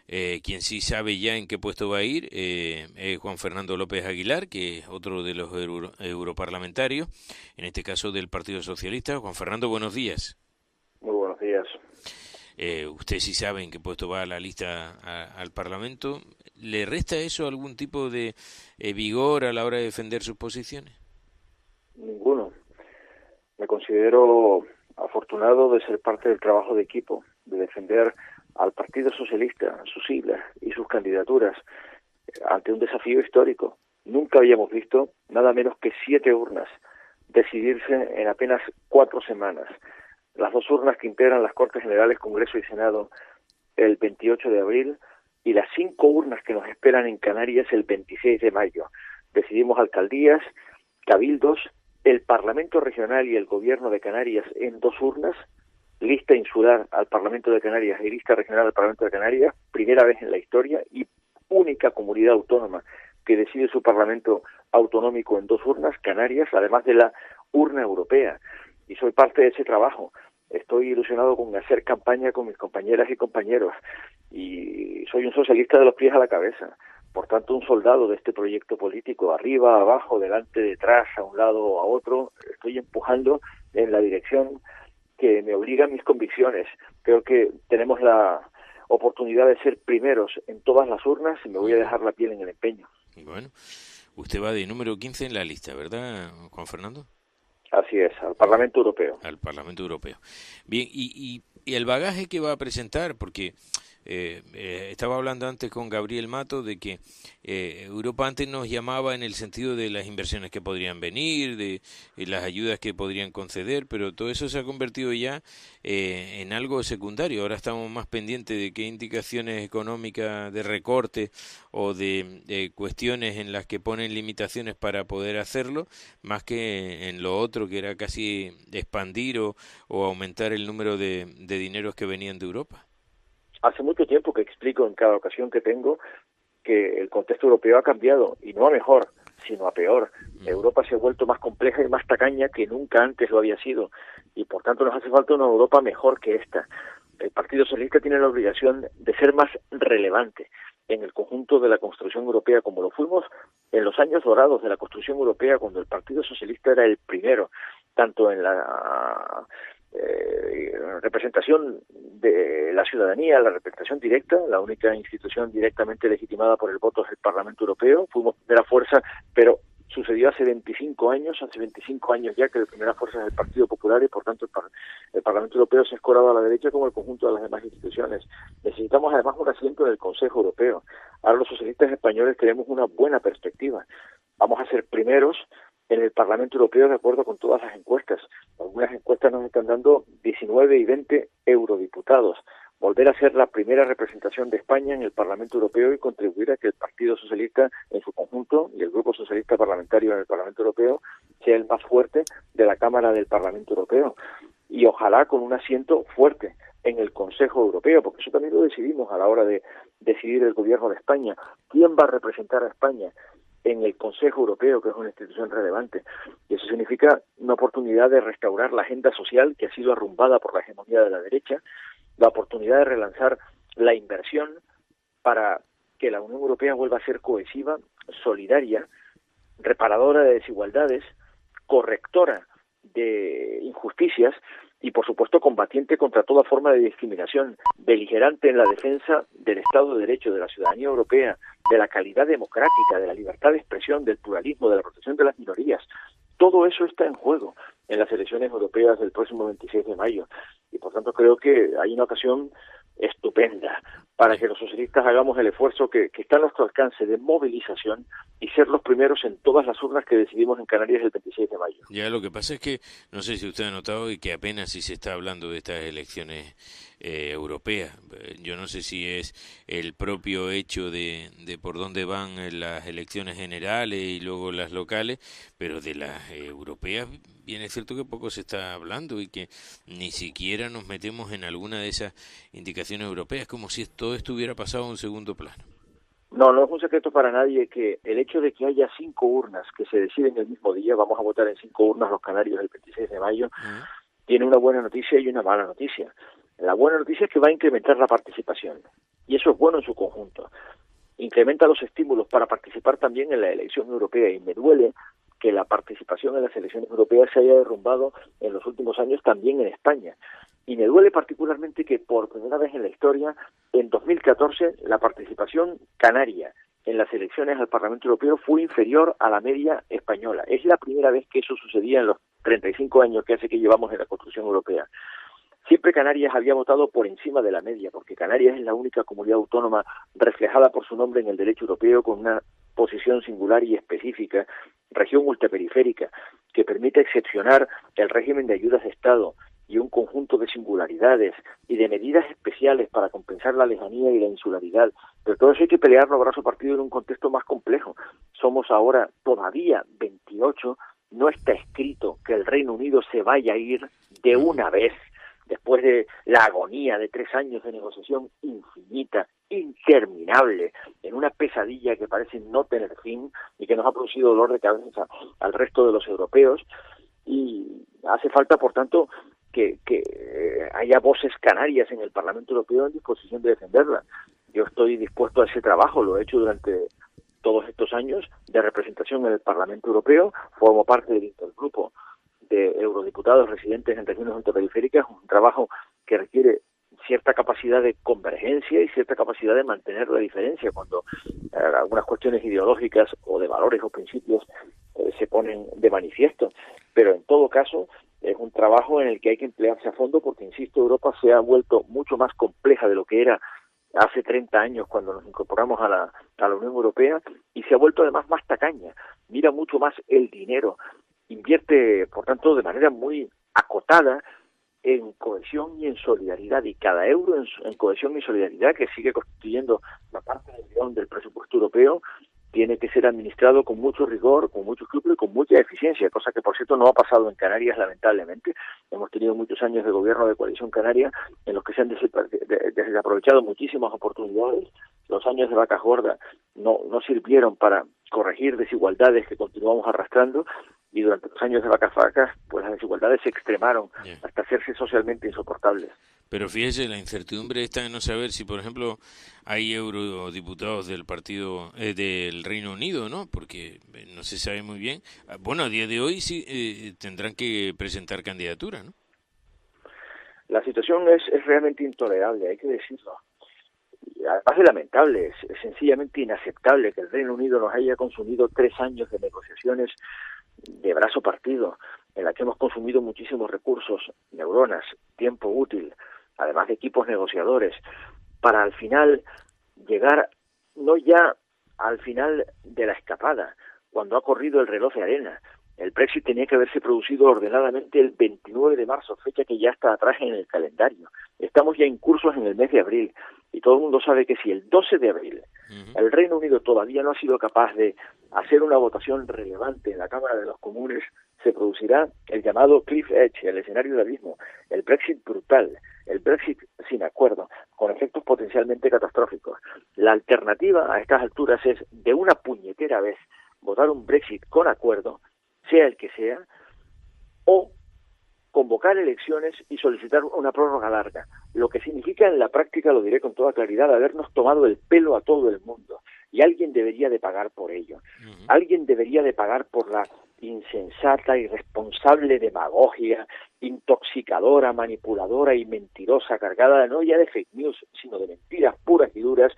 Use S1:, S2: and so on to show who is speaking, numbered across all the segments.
S1: Quien sí sabe ya en qué puesto va a ir es Juan Fernando López Aguilar, que es otro de los europarlamentarios, en este caso del Partido Socialista. Juan Fernando, buenos días.
S2: Muy buenos días.
S1: Usted sí sabe en qué puesto va la lista al Parlamento. ¿Le resta eso algún tipo de vigor a la hora de defender sus posiciones?
S2: Ninguno. Me considero afortunado de ser parte del trabajo de equipo, de defender al Partido Socialista, sus siglas y sus candidaturas ante un desafío histórico. Nunca habíamos visto nada menos que 7 urnas decidirse en apenas 4 semanas. Las 2 urnas que integran las Cortes Generales, Congreso y Senado el 28 de abril y las 5 urnas que nos esperan en Canarias el 26 de mayo. Decidimos alcaldías, cabildos, el Parlamento Regional y el Gobierno de Canarias en 2 urnas, lista insular al Parlamento de Canarias y lista regional al Parlamento de Canarias, primera vez en la historia y única comunidad autónoma que decide su Parlamento autonómico en 2 urnas, Canarias, además de la urna europea. Y soy parte de ese trabajo. Estoy ilusionado con hacer campaña con mis compañeras y compañeros y soy un socialista de los pies a la cabeza. Por tanto, un soldado de este proyecto político, arriba, abajo, delante, detrás, a un lado o a otro, estoy empujando en la dirección que me obligan mis convicciones. Creo que tenemos la oportunidad de ser primeros en todas las urnas y me voy a
S1: Ujú.
S2: dejar la piel en el empeño.
S1: Bueno, usted va de número 15 en la lista, ¿verdad, Juan Fernando?
S2: Así es, al
S1: Ujú.
S2: Parlamento Europeo.
S1: Al Parlamento Europeo. Bien, y el bagaje que va a presentar, porque estaba hablando antes con Gabriel Mato de que Europa antes nos llamaba en el sentido de las inversiones que podrían venir, de las ayudas que podrían conceder, pero todo eso se ha convertido ya en algo secundario. Ahora estamos más pendientes de qué indicaciones económicas de recorte o de cuestiones en las que ponen limitaciones para poder hacerlo, más que en lo otro que era casi expandir o aumentar el número de dineros que venían de Europa.
S2: Hace mucho tiempo que explico en cada ocasión que tengo que el contexto europeo ha cambiado, y no a mejor, sino a peor.
S1: Ujú.
S2: Europa se ha vuelto más compleja y más tacaña que nunca antes lo había sido, y por tanto nos hace falta una Europa mejor que esta. El Partido Socialista tiene la obligación de ser más relevante en el conjunto de la construcción europea, como lo fuimos en los años dorados de la construcción europea, cuando el Partido Socialista era el primero, tanto en la representación de la ciudadanía, la representación directa, la única institución directamente legitimada por el voto es el Parlamento Europeo. Fuimos primera fuerza, pero sucedió hace 25 años ya que la primera fuerza es el Partido Popular y por tanto el Parlamento Europeo se ha escorado a la derecha como el conjunto de las demás instituciones. Necesitamos además un asiento en el Consejo Europeo. Ahora los socialistas españoles tenemos una buena perspectiva. Vamos a ser primeros en el Parlamento Europeo de acuerdo con todas las encuestas. Algunas encuestas nos están dando 19 y 20 eurodiputados. Volver a ser la primera representación de España en el Parlamento Europeo y contribuir a que el Partido Socialista en su conjunto y el Grupo Socialista Parlamentario en el Parlamento Europeo sea el más fuerte de la Cámara del Parlamento Europeo. Y ojalá con un asiento fuerte en el Consejo Europeo, porque eso también lo decidimos a la hora de decidir el Gobierno de España. ¿Quién va a representar a España en el Consejo Europeo, que es una institución relevante? Y eso significa una oportunidad de restaurar la agenda social que ha sido arrumbada por la hegemonía de la derecha, la oportunidad de relanzar la inversión para que la Unión Europea vuelva a ser cohesiva, solidaria, reparadora de desigualdades, correctora de injusticias y, por supuesto, combatiente contra toda forma de discriminación, beligerante en la defensa del Estado de Derecho, de la ciudadanía europea, de la calidad democrática, de la libertad de expresión, del pluralismo, de la protección de las minorías. Todo eso está en juego en las elecciones europeas del próximo 26 de mayo. Y, por tanto, creo que hay una ocasión estupenda para
S1: Ya.
S2: que los socialistas hagamos el esfuerzo que está a nuestro alcance de movilización y ser los primeros en todas las urnas que decidimos en Canarias el 26 de mayo.
S1: Ya, lo que pasa es que no sé si usted ha notado y que apenas si se está hablando de estas elecciones europeas. Yo no sé si es el propio hecho de por dónde van las elecciones generales y luego las locales, pero de las europeas bien es cierto que poco se está hablando y que ni siquiera nos metemos en alguna de esas indicaciones europeas, como si todo estuviera pasado a un segundo plano.
S2: No, no es un secreto para nadie que el hecho de que haya 5 urnas que se deciden el mismo día, vamos a votar en 5 urnas los canarios el 26 de mayo,
S1: Ah.
S2: tiene una buena noticia y una mala noticia. La buena noticia es que va a incrementar la participación. y eso es bueno en su conjunto. Incrementa los estímulos para participar también en la elección europea, y me duele que la participación en las elecciones europeas se haya derrumbado en los últimos años también en España. Y me duele particularmente que por primera vez en la historia, en 2014, la participación canaria en las elecciones al Parlamento Europeo fue inferior a la media española. Es la primera vez que eso sucedía en los 35 años que hace que llevamos en la construcción europea. Siempre Canarias había votado por encima de la media, porque Canarias es la única comunidad autónoma reflejada por su nombre en el derecho europeo con una posición singular y específica, región ultraperiférica, que permite excepcionar el régimen de ayudas de Estado y un conjunto de singularidades y de medidas especiales para compensar la lejanía y la insularidad. Pero todo eso hay que pelearlo a brazo partido en un contexto más complejo. Somos ahora todavía 28, no está escrito que el Reino Unido se vaya a ir de una vez, después de la agonía de 3 años de negociación infinita, interminable, en una pesadilla que parece no tener fin y que nos ha producido dolor de cabeza al resto de los europeos. Y hace falta, por tanto, que haya voces canarias en el Parlamento Europeo en disposición de defenderla. Yo estoy dispuesto a ese trabajo, lo he hecho durante todos estos años de representación en el Parlamento Europeo, formo parte del intergrupo de eurodiputados residentes en regiones ultraperiféricas, un trabajo que requiere cierta capacidad de convergencia y cierta capacidad de mantener la diferencia cuando algunas cuestiones ideológicas o de valores o principios se ponen de manifiesto. Pero en todo caso es un trabajo en el que hay que emplearse a fondo porque, insisto, Europa se ha vuelto mucho más compleja de lo que era hace 30 años cuando nos incorporamos a la Unión Europea, y se ha vuelto además más tacaña, mira mucho más el dinero, invierte, por tanto, de manera muy acotada en cohesión y en solidaridad, y cada euro en cohesión y solidaridad, que sigue constituyendo la parte del guión del presupuesto europeo, tiene que ser administrado con mucho rigor, con mucho escrúpulo y con mucha eficiencia, cosa que, por cierto, no ha pasado en Canarias, lamentablemente. Hemos tenido muchos años de gobierno de coalición canaria en los que se han desaprovechado muchísimas oportunidades. Los años de vacas gordas no sirvieron para corregir desigualdades que continuamos arrastrando, y durante los años de vacas flacas, pues las desigualdades se extremaron hasta hacerse socialmente insoportables.
S1: Pero fíjese, la incertidumbre está en no saber si, por ejemplo, hay eurodiputados del partido del Reino Unido, ¿no? Porque no se sabe muy bien. Bueno, a día de hoy sí tendrán que presentar candidatura, ¿no?
S2: La situación es realmente intolerable, hay que decirlo. Además de lamentable, es sencillamente inaceptable que el Reino Unido nos haya consumido 3 años de negociaciones de brazo partido, en la que hemos consumido muchísimos recursos, neuronas, tiempo útil, además de equipos negociadores, para al final llegar, no ya al final de la escapada, cuando ha corrido el reloj de arena. El Brexit tenía que haberse producido ordenadamente el 29 de marzo, fecha que ya está atrás en el calendario. Estamos ya incursos en el mes de abril, y todo el mundo sabe que si el 12 de abril el Reino Unido todavía no ha sido capaz de hacer una votación relevante en la Cámara de los Comunes, se producirá el llamado cliff edge, el escenario de abismo, el Brexit brutal, el Brexit sin acuerdo, con efectos potencialmente catastróficos. La alternativa a estas alturas es, de una puñetera vez, votar un Brexit con acuerdo, sea el que sea, o convocar elecciones y solicitar una prórroga larga, lo que significa en la práctica, lo diré con toda claridad, habernos tomado el pelo a todo el mundo, y alguien debería de pagar por ello. Alguien debería de pagar por la insensata, irresponsable demagogia, intoxicadora, manipuladora y mentirosa, cargada no ya de fake news, sino de mentiras puras y duras,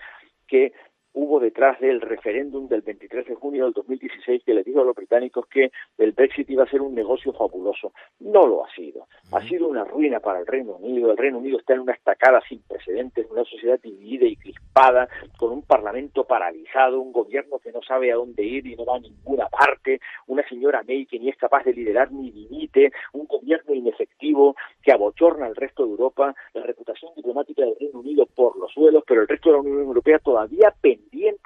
S2: que hubo detrás del referéndum del 23 de junio del 2016 que le dijo a los británicos que el Brexit iba a ser un negocio fabuloso. No lo ha sido. Ha sido una ruina para el Reino Unido. El Reino Unido está en una estacada sin precedentes, una sociedad dividida y crispada, con un parlamento paralizado, un gobierno que no sabe a dónde ir y no va a ninguna parte, una señora May que ni es capaz de liderar ni dimite, un gobierno inefectivo que abochorna al resto de Europa, la reputación diplomática del Reino Unido por los suelos, pero el resto de la Unión Europea todavía pendiente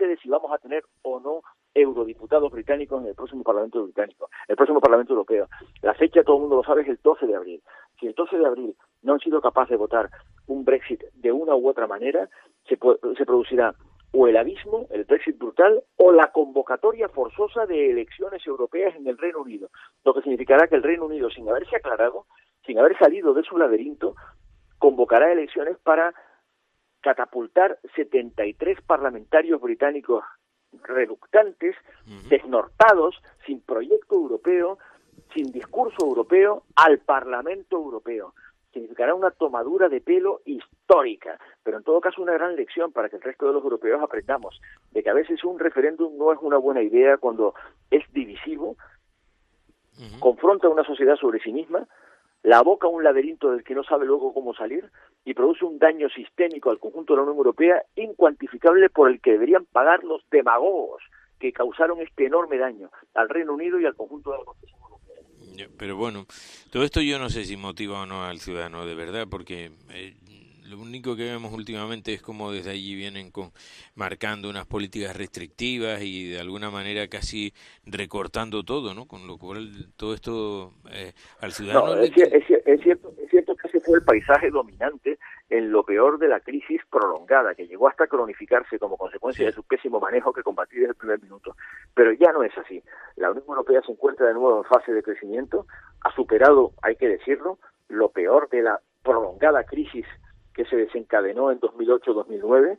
S2: de si vamos a tener o no eurodiputados británicos en el próximo Parlamento británico, el próximo Parlamento Europeo. La fecha, todo el mundo lo sabe, es el 12 de abril. Si el 12 de abril no han sido capaces de votar un Brexit de una u otra manera, se producirá o el abismo, el Brexit brutal, o la convocatoria forzosa de elecciones europeas en el Reino Unido, lo que significará que el Reino Unido, sin haberse aclarado, sin haber salido de su laberinto, convocará elecciones para catapultar 73 parlamentarios británicos reluctantes, desnortados, sin proyecto europeo, sin discurso europeo, al Parlamento Europeo. Significará una tomadura de pelo histórica, pero en todo caso una gran lección para que el resto de los europeos aprendamos de que a veces un referéndum no es una buena idea cuando es divisivo, confronta a una sociedad sobre sí misma, la aboca a un laberinto del que no sabe luego cómo salir y produce un daño sistémico al conjunto de la Unión Europea incuantificable por el que deberían pagar los demagogos que causaron este enorme daño al Reino Unido y al conjunto de la construcción europea.
S1: Pero bueno, todo esto yo no sé si motiva o no al ciudadano de verdad, porque lo único que vemos últimamente es como desde allí vienen marcando unas políticas restrictivas y de alguna manera casi recortando todo, ¿no? Con lo cual todo esto al ciudadano...
S2: No, es cierto que ese fue el paisaje dominante en lo peor de la crisis prolongada, que llegó hasta cronificarse como consecuencia de su pésimo manejo que combatí desde el primer minuto. Pero ya no es así. La Unión Europea se encuentra de nuevo en fase de crecimiento, ha superado, hay que decirlo, lo peor de la prolongada crisis que se desencadenó en 2008-2009.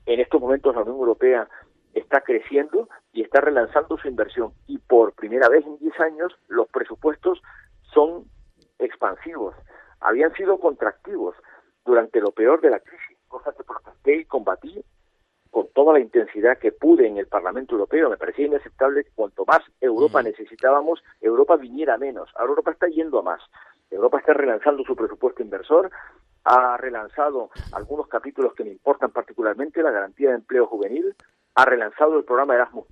S2: En estos momentos la Unión Europea está creciendo y está relanzando su inversión. Y por primera vez en 10 años los presupuestos son expansivos. Habían sido contractivos durante lo peor de la crisis, cosa que protesté y combatí con toda la intensidad que pude en el Parlamento Europeo. Me parecía inaceptable que cuanto más Europa necesitábamos, Europa viniera menos. Ahora Europa está yendo a más. Europa está relanzando su presupuesto inversor, ha relanzado algunos capítulos que me importan particularmente, la garantía de empleo juvenil, ha relanzado el programa Erasmus+,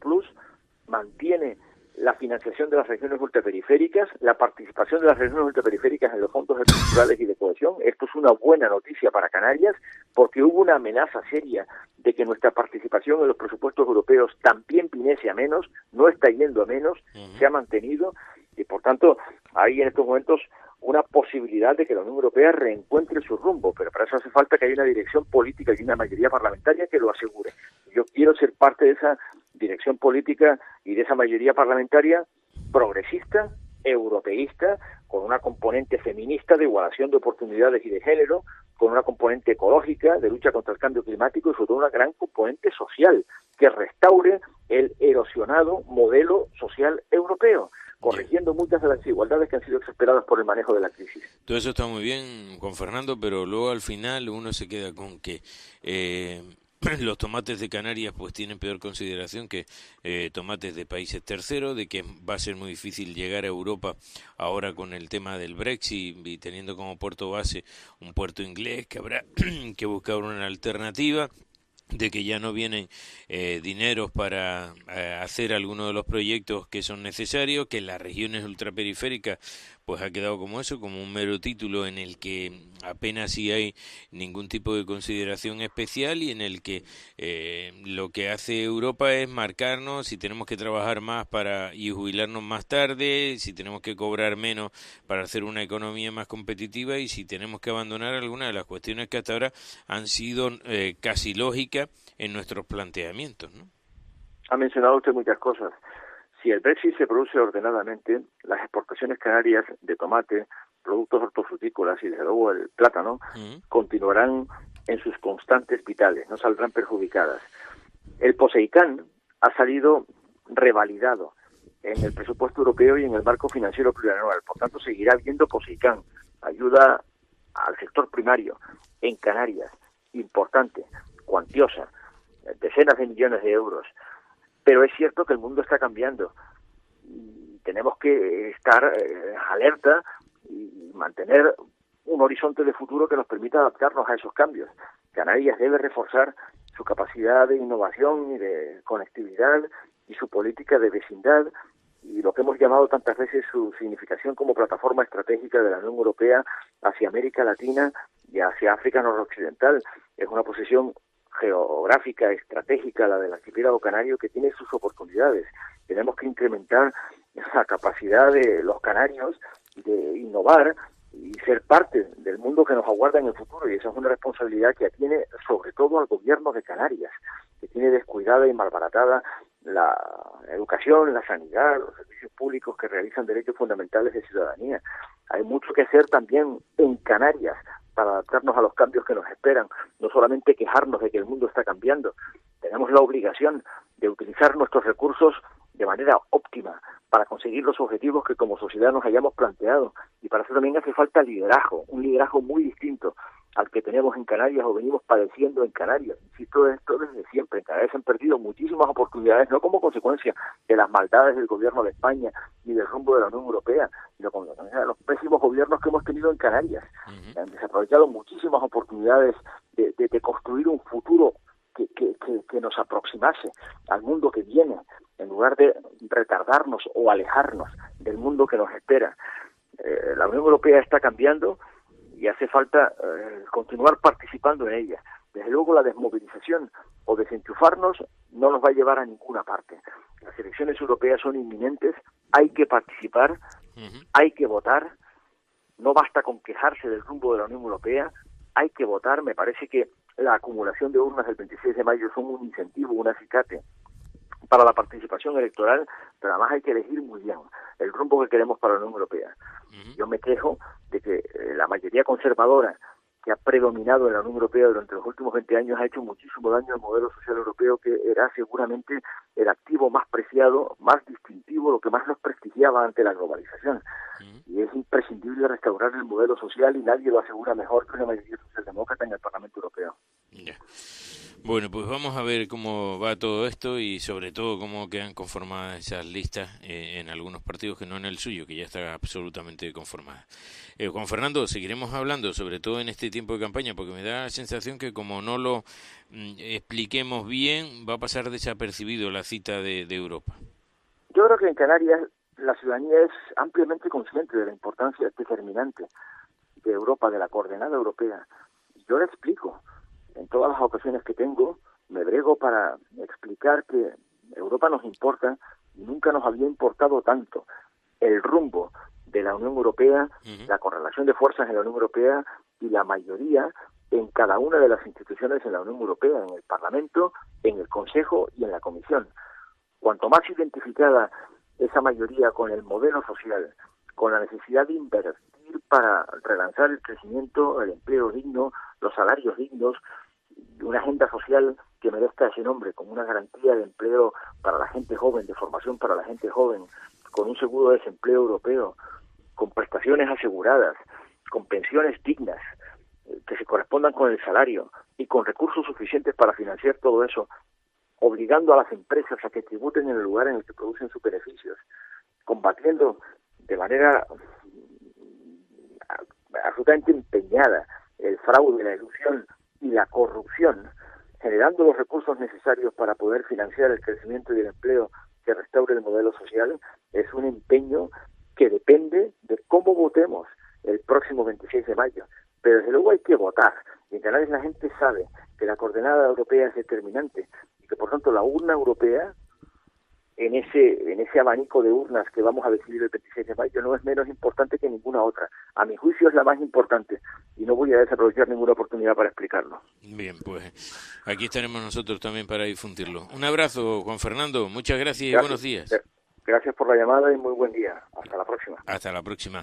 S2: mantiene la financiación de las regiones ultraperiféricas, la participación de las regiones ultraperiféricas en los fondos estructurales y de cohesión. Esto es una buena noticia para Canarias, porque hubo una amenaza seria de que nuestra participación en los presupuestos europeos también viniese a menos, no está yendo a menos, se ha mantenido, y por tanto hay en estos momentos una posibilidad de que la Unión Europea reencuentre su rumbo, pero para eso hace falta que haya una dirección política y una mayoría parlamentaria que lo asegure. Yo quiero ser parte de esa dirección política y de esa mayoría parlamentaria progresista, europeísta, con una componente feminista de igualación de oportunidades y de género, con una componente ecológica de lucha contra el cambio climático y sobre todo una gran componente social que restaure el erosionado modelo social europeo, corrigiendo muchas de las desigualdades que han sido exasperadas por el manejo de la crisis.
S1: Todo eso está muy bien, Juan Fernando, pero luego al final uno se queda con que los tomates de Canarias pues tienen peor consideración que tomates de países terceros, de que va a ser muy difícil llegar a Europa ahora con el tema del Brexit y teniendo como puerto base un puerto inglés, que habrá que buscar una alternativa, de que ya no vienen dineros para hacer algunos de los proyectos que son necesarios, que en las regiones ultraperiféricas pues ha quedado como eso, como un mero título en el que apenas si hay ningún tipo de consideración especial y en el que lo que hace Europa es marcarnos si tenemos que trabajar más y jubilarnos más tarde, si tenemos que cobrar menos para hacer una economía más competitiva y si tenemos que abandonar algunas de las cuestiones que hasta ahora han sido casi lógicas en nuestros planteamientos, ¿no?
S2: Ha mencionado usted muchas cosas. Si el Brexit se produce ordenadamente, las exportaciones canarias de tomate, productos hortofrutícolas y desde luego el plátano continuarán en sus constantes vitales, no saldrán perjudicadas. El POSEICAN ha salido revalidado en el presupuesto europeo y en el marco financiero plurianual, por tanto seguirá habiendo POSEICAN, ayuda al sector primario en Canarias, importante, cuantiosa, decenas de millones de euros. Pero es cierto que el mundo está cambiando y tenemos que estar alerta y mantener un horizonte de futuro que nos permita adaptarnos a esos cambios. Canarias debe reforzar su capacidad de innovación y de conectividad y su política de vecindad y lo que hemos llamado tantas veces su significación como plataforma estratégica de la Unión Europea hacia América Latina y hacia África noroccidental. Es una posición geográfica, estratégica, la del archipiélago canario, que tiene sus oportunidades. Tenemos que incrementar la capacidad de los canarios de innovar y ser parte del mundo que nos aguarda en el futuro, y esa es una responsabilidad que tiene sobre todo al gobierno de Canarias, que tiene descuidada y malbaratada la educación, la sanidad, los servicios públicos que realizan derechos fundamentales de ciudadanía. Hay mucho que hacer también en Canarias para adaptarnos a los cambios que nos esperan, no solamente quejarnos de que el mundo está cambiando. Tenemos la obligación de utilizar nuestros recursos de manera óptima para conseguir los objetivos que como sociedad nos hayamos planteado, y para eso también hace falta liderazgo, un liderazgo muy distinto al que tenemos en Canarias o venimos padeciendo en Canarias. Insisto, esto desde siempre. En Canarias se han perdido muchísimas oportunidades, no como consecuencia de las maldades del gobierno de España ni del rumbo de la Unión Europea, sino como consecuencia de los pésimos gobiernos que hemos tenido en Canarias. Han desaprovechado muchísimas oportunidades de construir un futuro que nos aproximase al mundo que viene, en lugar de retardarnos o alejarnos del mundo que nos espera. La Unión Europea está cambiando y hace falta continuar participando en ella. Desde luego la desmovilización o desenchufarnos no nos va a llevar a ninguna parte. Las elecciones europeas son inminentes, hay que participar, hay que votar, no basta con quejarse del rumbo de la Unión Europea, hay que votar. Me parece que la acumulación de urnas del 26 de mayo son un incentivo, un acicate para la participación electoral, pero además hay que elegir muy bien el rumbo que queremos para la Unión Europea. Yo me quejo de que la mayoría conservadora que ha predominado en la Unión Europea durante los últimos 20 años ha hecho muchísimo daño al modelo social europeo, que era seguramente el activo más preciado, más distintivo, lo que más nos prestigiaba ante la globalización. Y es imprescindible restaurar el modelo social, y nadie lo asegura mejor que una mayoría socialdemócrata en el Parlamento Europeo.
S1: Yeah. Bueno, pues vamos a ver cómo va todo esto y sobre todo cómo quedan conformadas esas listas en algunos partidos, que no en el suyo, que ya está absolutamente conformada. Juan Fernando, seguiremos hablando, sobre todo en este tiempo de campaña, porque me da la sensación que como no lo expliquemos bien, va a pasar desapercibido la cita de Europa.
S2: Yo creo que en Canarias la ciudadanía es ampliamente consciente de la importancia determinante de Europa, de la coordenada europea. Yo la explico. En todas las ocasiones que tengo, me brego para explicar que Europa nos importa y nunca nos había importado tanto el rumbo de la Unión Europea, la correlación de fuerzas en la Unión Europea y la mayoría en cada una de las instituciones en la Unión Europea, en el Parlamento, en el Consejo y en la Comisión. Cuanto más identificada esa mayoría con el modelo social, con la necesidad de invertir para relanzar el crecimiento, el empleo digno, los salarios dignos, una agenda social que merezca ese nombre, como una garantía de empleo para la gente joven, de formación para la gente joven, con un seguro de desempleo europeo, con prestaciones aseguradas, con pensiones dignas, que se correspondan con el salario y con recursos suficientes para financiar todo eso, obligando a las empresas a que tributen en el lugar en el que producen sus beneficios, combatiendo de manera absolutamente empeñada el fraude, la ilusión y la corrupción, generando los recursos necesarios para poder financiar el crecimiento y el empleo que restaure el modelo social, es un empeño que depende de cómo votemos el próximo 26 de mayo. Pero desde luego hay que votar. Y en Canarias la gente sabe que la coordenada europea es determinante y que por tanto la urna europea, en ese abanico de urnas que vamos a decidir el 26 de mayo, no es menos importante que ninguna otra. A mi juicio es la más importante y no voy a desaprovechar ninguna oportunidad para explicarlo.
S1: Bien, pues aquí estaremos nosotros también para difundirlo. Un abrazo, Juan Fernando, muchas gracias y buenos días.
S2: Gracias por la llamada y muy buen día. Hasta la próxima.
S1: Hasta la próxima.